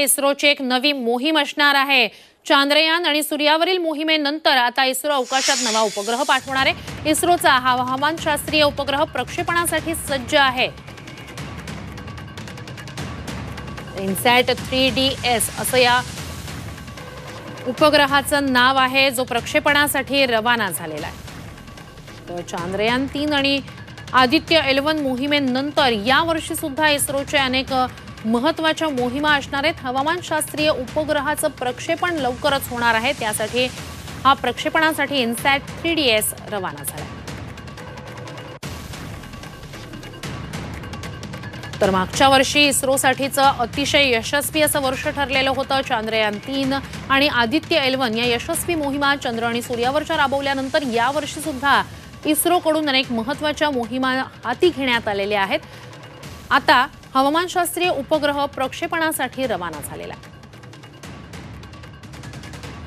इस्रोची एक नवी मोहीम असणार आहे। चांद्रयान आणि सूर्यावरील मोहिमेनंतर आता इस्रो अवकाशात नवा उपग्रह पाठवणार आहे। इस्रोचा हा हवामानशास्त्रीय उपग्रह प्रक्षेपणासाठी सज्ज आहे। इनसॅट 3DS असं या उपग्रहाचं नाव आहे, जो प्रक्षेपणासाठी रवाना झालेला आहे। तर चांद्रयान 3 आणि आदित्य L1 मोहिमेनंतर या वर्षी सुद्धा इस्रोचे अनेक महत्त्वाच्या मोहिमा असणार आहेत। हवामानशास्त्रीय उपग्रहाचं प्रक्षेपण लवकरच होणार आहे, त्यासाठी हा प्रक्षेपणासाठी इनसॅट 3DS रवाना झाला। तर मागच्या वर्षी इस्रोसाठीचं अतिशय यशस्वी असं वर्ष ठरलेलं होतं। चांद्रयान 3 आणि आदित्य L1 या यशस्वी मोहिमा चंद्र आणि सूर्यावरच्या राबवल्यानंतर या वर्षी सुद्धा इस्रोकडून अनेक महत्त्वाच्या मोहिमा हाती घेण्यात आलेल्या आहेत। आता हवामानशास्त्रीय उपग्रह प्रक्षेपणासाठी रवाना झालेला आहे।